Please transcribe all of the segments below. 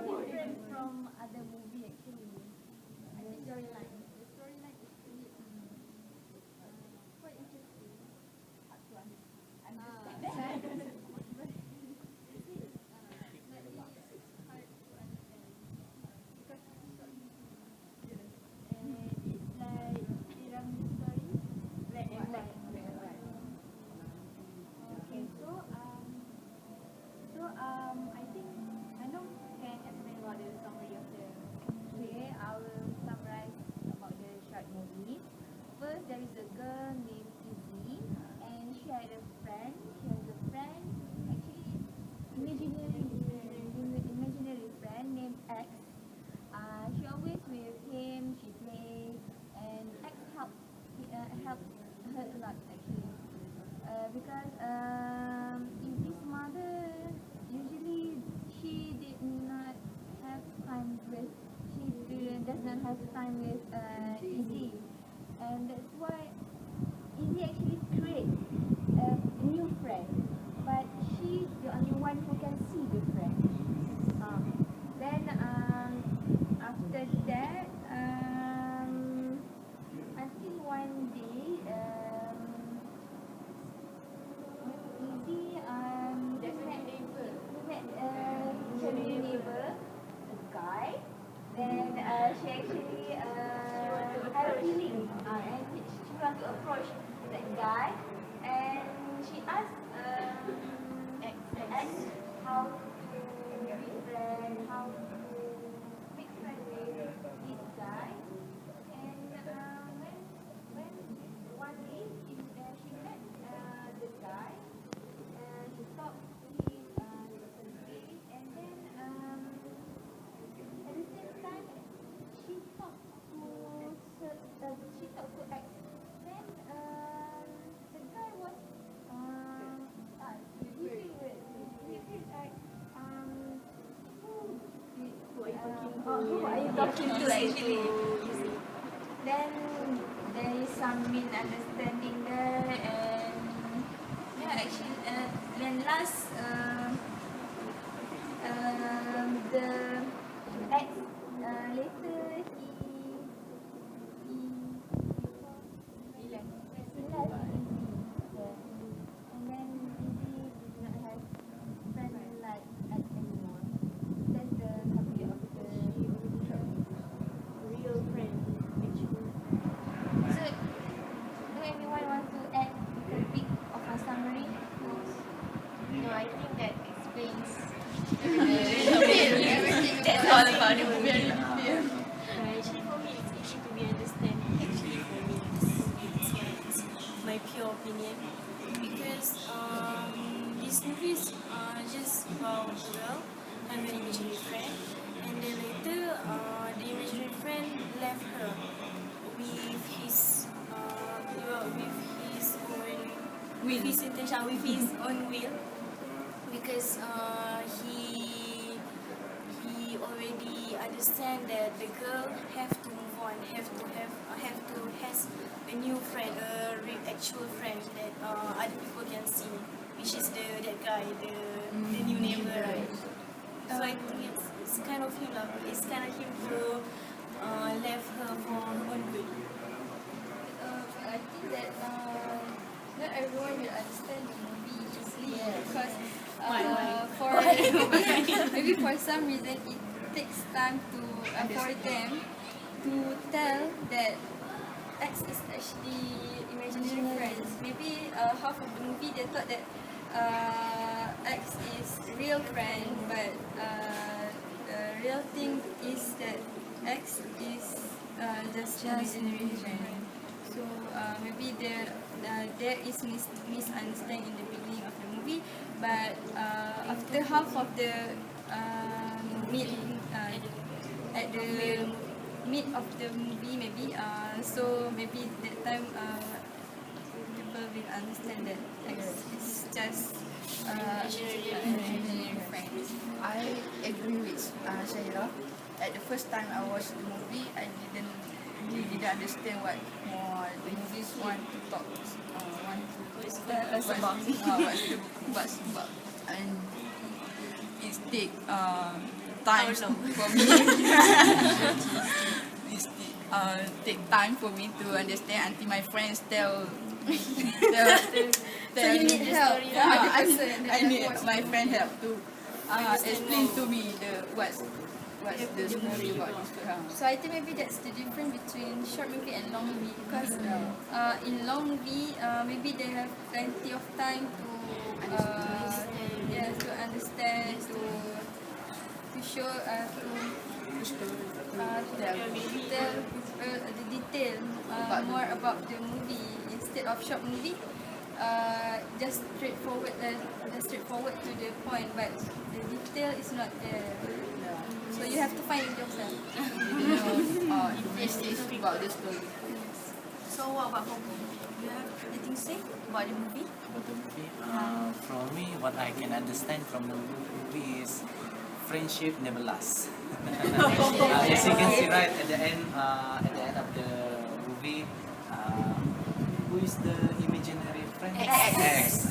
different from other movie actually. I think storyline. The storyline is really quite interesting. Hard to understand. I think I know can explain about the summary of the. Okay, I will summarize about the short movie. First, there is a girl named Izzy, and she had a friend. She has a friend, actually imaginary friend named X. She always with him. She plays, and X helps her a lot actually. Because Izzy's mother usually she did not have time with does not have time with Izzy, and that's why Izzy actually create a new friend, but she's the only one who can see the friend. Then after that, until one day, Izzy met her new neighbor, a guy. Then she actually had a feeling, and she want to approach that guy, and she asked X how to befriend, how to make friends with this guy. And when one day she met the guy, she talked to him first day, and then at the same time she talked to X. Then the guy was he feels like who are you talking to actually? Then there is some misunderstanding there, and yeah, actually, then last the X later he left. And then Izzy did not have friends like X anymore. That's the summary of the real friend. So, do anyone want to add a bit of a summary? No, I think that explains everything. That's all about the movie. Actually, for me, it's easy to be understand. Actually, for me, it's my pure opinion, because these movies are just about a girl and an imaginary friend, and then later the imaginary friend left her with his with his own will, because he already understand that the girl have to move on, have to has a new friend, a actual friend that other people can see, which is that guy, the new neighbor, right? So I think it's kind of him lah. It's kind of him who left her for her own good. I think that not everyone will understand the movie easily, because maybe for some reason it takes time for them to tell that X is actually imaginary friends. Maybe half of the movie they thought that X is real friend, but the real thing is that X is just imaginary friend. So maybe there is misunderstanding in the beginning of the movie, but after half of the at the mid of the movie, maybe so maybe that time people will understand that X is just imaginary friend. I agree with Shahira. At the first time I watched the movie, I didn't understand what more the movies want to talk, what's about, and it take time for me. It take time for me to understand until my friends tell So you need help from the person that I you need watch my the friend movie. help to explain to me what's the story about this film. So I think maybe that's the difference between short movie and long movie, because in long movie maybe they have plenty of time to to understand, to show tell the detail more about the movie, instead of short movie. Just straightforward to the point, but the detail is not there. So you have to find it yourself. Message about the story. So what about Hong Kong? Do you have anything to say about the movie? About the movie, from me, what I can understand from the movie is friendship never lasts. As you can see right at the end of the movie, who is the imaginary friend? X.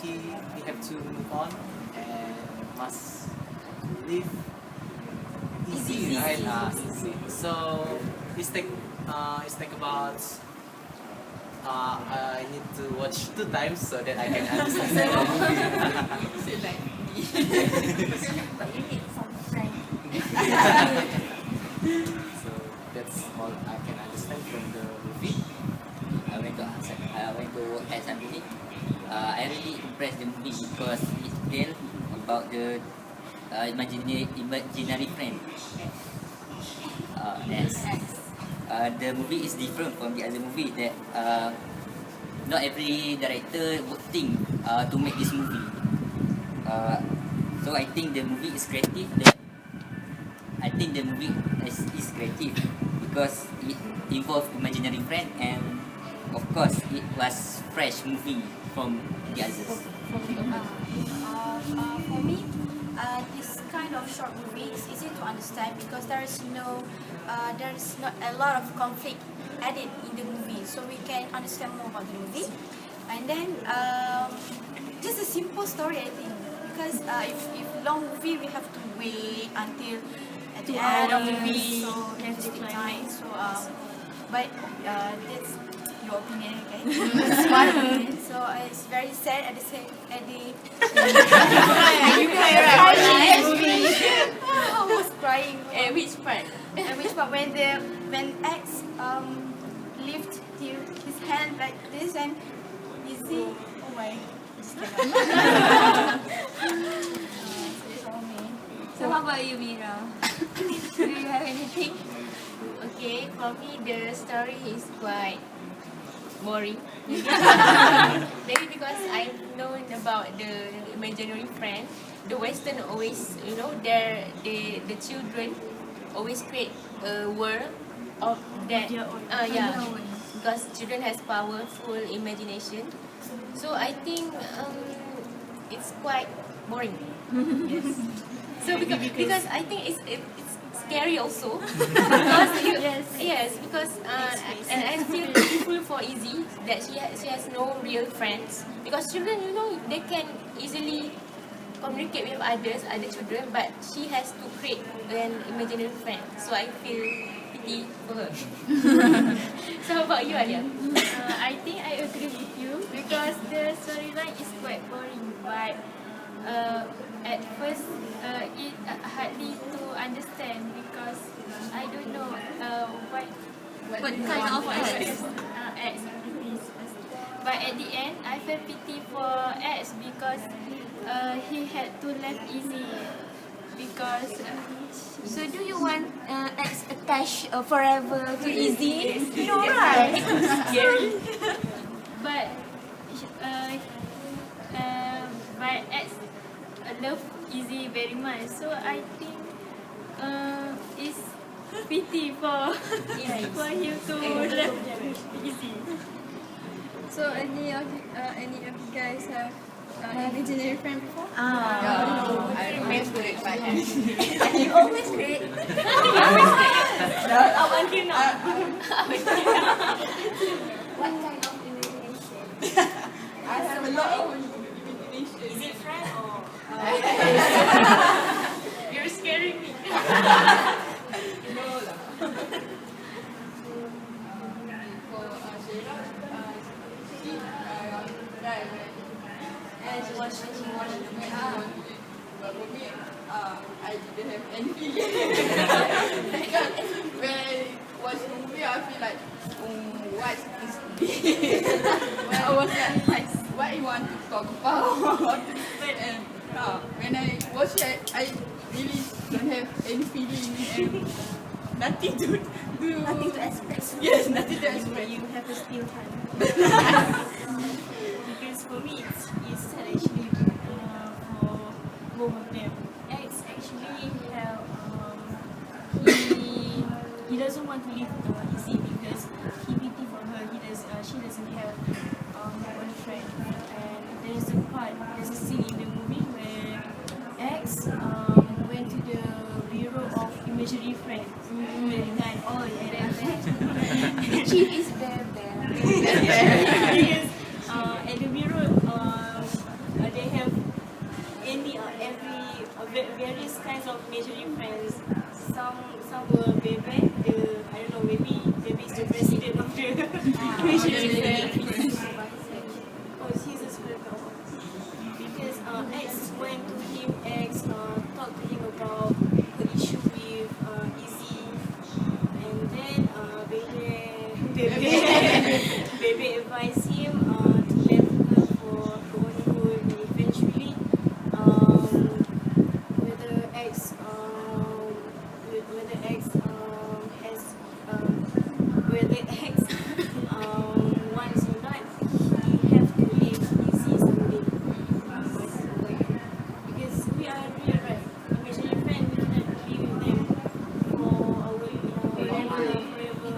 He have to move on and must live easy, right? Easy. So it's take about. I need to watch 2 times so that I can understand the movie. But you need some friend. So that's all I can understand from the movie. I went to watch some movie. I really impressed the movie because it tells about the imaginary friend. The movie is different from the other movie that not every director would think to make this movie. So I think the movie is creative. Is creative because it involves imaginary friend, and of course it was fresh movie from the others. For me, this kind of short movie is easy to understand because there is not a lot of conflict added in the movie, so we can understand more about the movie. And then just a simple story, I think, because if long movie we have to wait until at the end of the movie, so we have to take time. So but that's your opinion, okay? That's my opinion. So it's very sad at the same you cry, right? I was crying. At which part? At which part when X lift his hand like this and you see, oh my. So how about you, Mira? Do you have anything? Okay, for me the story is quite boring. Maybe because I know about the imaginary friend. The Western always, the children always create a world of that. Because children has powerful imagination. So I think it's quite boring. Yes. So because I think it's scary also. Because because and I feel beautiful for Izzy that she has no real friends, because children they can easily communicate with other children, but she has to create an imaginary friend. So I feel pity for her. So how about you, Alia? I think I agree with you because the storyline is quite boring, but at first it hardly to understand because I don't know what kind of X is. But at the end, I felt pity for X because he had to leave Izzy because. So do you want X attached forever to Izzy? No, right? Scary. But X love Izzy very much, so I think it's pity for him to love Izzy. So any of you guys have imaginary friend before? I remember it by hand. You always create. Up until now. What kind of imagination? I have a lot of Is it friend or? You're scaring me. No lah. For Sheila, she cried and she watched the movie. But for me, I didn't have any feeling. Because when I watch the movie, I feel like, what is this? I was like, what you want to talk about? And when I watch it, I really don't have any feeling and nothing to do. Nothing to express. Yes, nothing to express. You have a still time. Because for me, it's sad actually for both of them. X actually have he doesn't want to leave Izzy because he pity for her. She doesn't have her own friend. And there's a scene in the movie where X went to the Bureau of Imaginary Friends. Oh yeah, She is very bad. because at the bureau, they have various kinds of imaginary friends. Some were Bebe, I don't know, maybe Bebe is the president of the imaginary friends. Oh, he's a spiritual one. Because X went to him, talked to him about the issue with Izzy, and then Bebe advised him to let her for her own good, and eventually whether X wants or not, he have to leave Izzy someday. Because we are real, right? Imaginary friend, we cannot be with them for forever.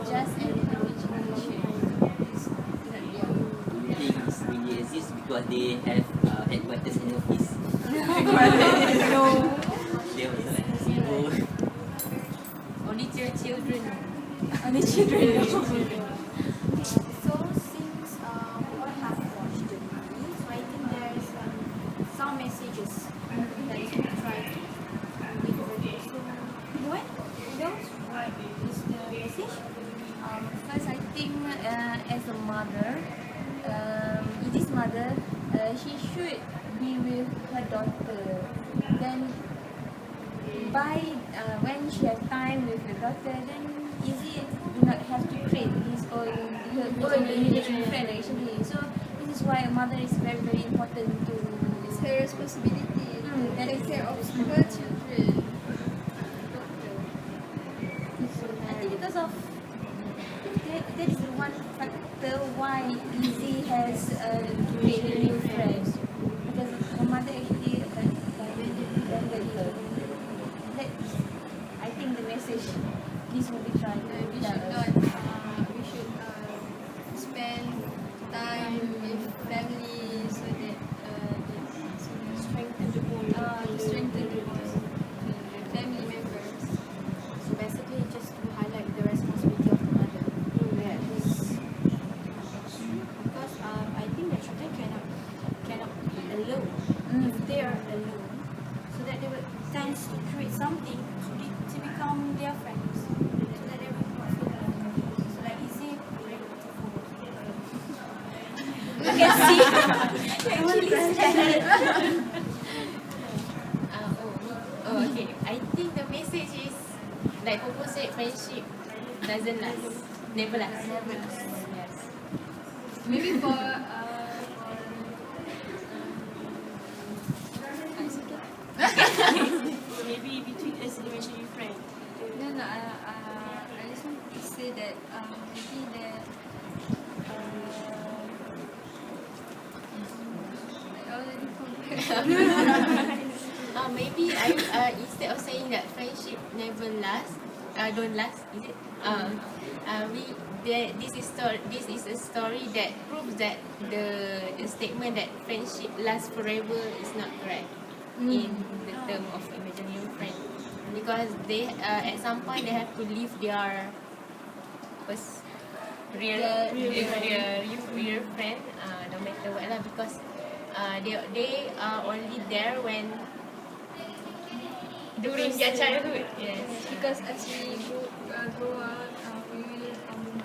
Just an imagination. Things really exist because they have headquarters in the office. No. They also like, Only children. Only children. So since we all have watched the movie, so I think there's some messages that is try to leave. So what is the message? First, I think as a mother, Izzy's mother, she should be with her daughter. Then, when she has time with her daughter, then Izzy do not have to create her own imaginary friend actually. So this is why a mother is very, very important to. It's her responsibility to that take is care of her children. I think because of that is the one factor why Izzy has created new friends, because her mother actually abandoned her. That I think the message this movie trying to We tell should us. not. We should spend time with family so that Strengthen the bond. to strengthen the bond between the family members. So basically, just to highlight the responsibility of the mother. Because I think the children cannot be alone if they are alone, so that they will tend to create something to become their friends, so that they will not feel alone. So like Izzy, very beautiful. You can see actually sad. Oh, okay. I think the message is like Popo said, friendship doesn't last. Never last. Yes. Maybe for Maybe between us and imaginary friend. no, I just want to say that maybe that I already forgot. Maybe instead of saying that friendship never lasts, don't last, is it? This is a story that proves that the statement that friendship lasts forever is not correct in the term of imaginary friend, because they at some point they have to leave their real friend, no matter what lah, because they are only there when during their childhood. Yes. Because as we grow up, we will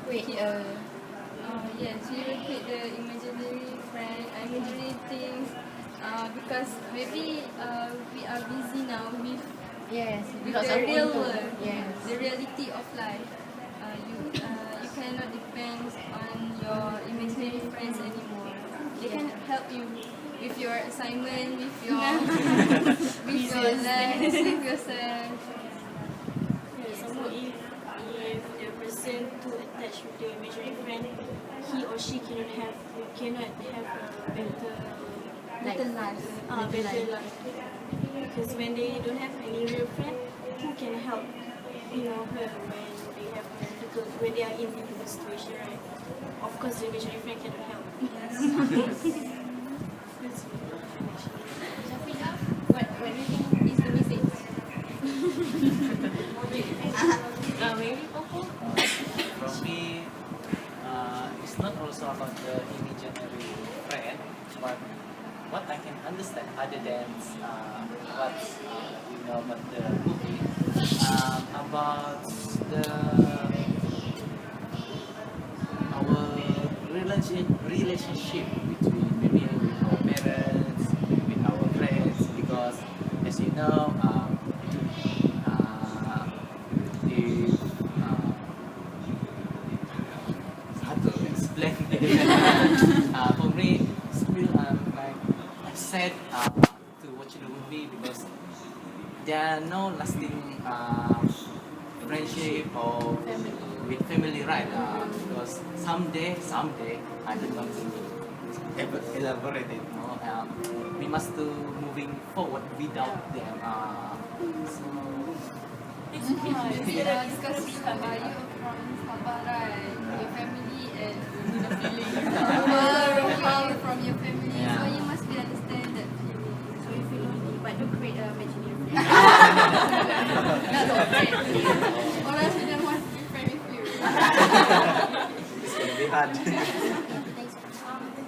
Wait. yes, we will create the imaginary friend, imaginary things. Because maybe we are busy now with Yes. with Lots the of real info. world, Yes. the reality of life. You cannot depend on your imaginary friends anymore. They can help you with your assignment, with your with your life, with yourself. Some more if the person too attached with the imaginary friend, he or she cannot have a better life. better life. Because when they don't have any real friend, who can help her when they are in difficult situation, right? Of course, the imaginary friend cannot help. That's Shafina, what do you think is the message? Maybe Popo? From me, it's not also about the imaginary friend, but what I can understand other than what you know about the movie, about our relationship between maybe with our parents, with our friends, because as you know, if how to explain for me, still like upset to watch the movie because there are no lasting friendship or with family, right? Because someday, I don't want to elaborate it. No? We must do moving forward without them. So it's hard. Because you are from Sabah, right? Your family and the feeling. You are from your family, so you must be understand that feeling. So you feel lonely, but don't create a imaginary friend. That's okay. Or else we don't want to be friends with you. it's gonna be hard.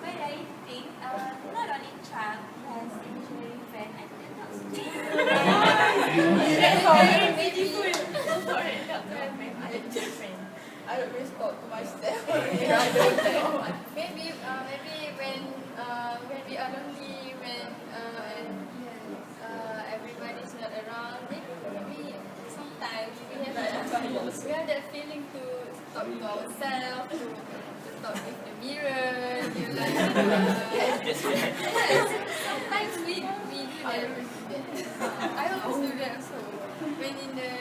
But I think not only child has imaginary friend. I think adults too. That's very beautiful. Sorry, not to have imaginary friend. I don't really talk to myself. Maybe when we are lonely, when everybody's not around, maybe sometimes we have that feeling to talk to ourselves, to talk with the mirror. Sometimes we do that. I always do that also. When in the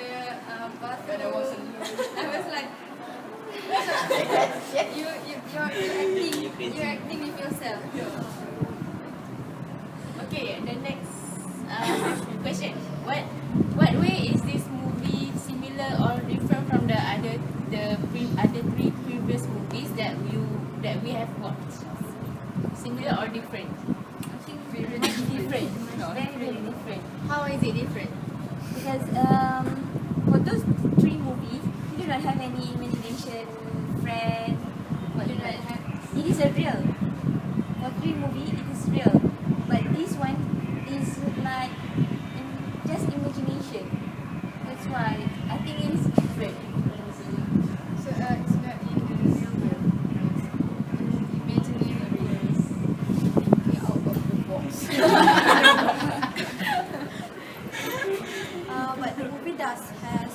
bathroom, I was like. You're acting with yourself. Okay, the next question. What way is this movie similar or different from the other three previous movies that we have watched? Similar or different? I think very different. Very, very different. How is it different? Because for those three movies, you do not have any imagination friend. You do not have. It is a real. For three movies, it is real. But this one is like just imagination. That's why I think it is different. So it's not in the real world. It's imaginary. Thinking out of the box. But the movie does has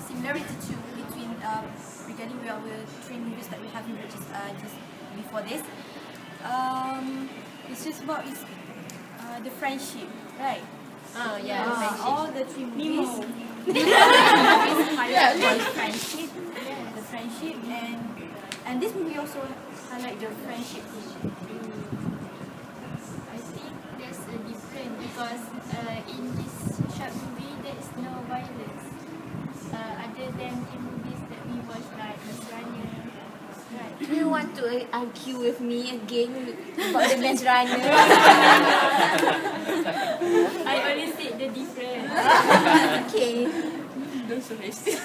similarity too between regarding our three movies that we have just before this. It's just about the friendship, right? Yeah. All the three movies. Highlight the friendship, and this movie also highlight the friendship. I think there's a difference because in this short movie there is no violence. Other than the movies that we watch like Miss Runner. Right. Do you want to argue with me again about the Maze Runner? I already said the difference. Okay. Don't so racist.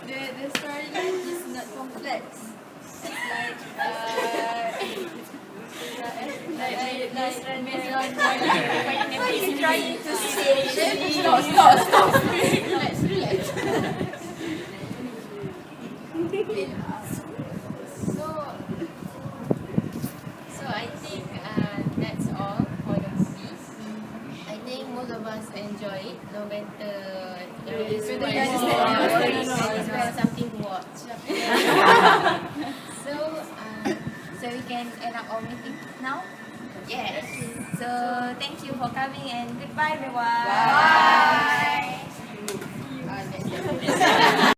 The storyline is not complex. Like Maze Runner. he's trying to say. Stop. Relax. So I think that's all for the movie. I think most of us enjoy it, no matter it's Whether quite you understand small or or not. it's quite something to watch. So we can end up our meeting now. Yes. So thank you for coming and goodbye everyone. Bye.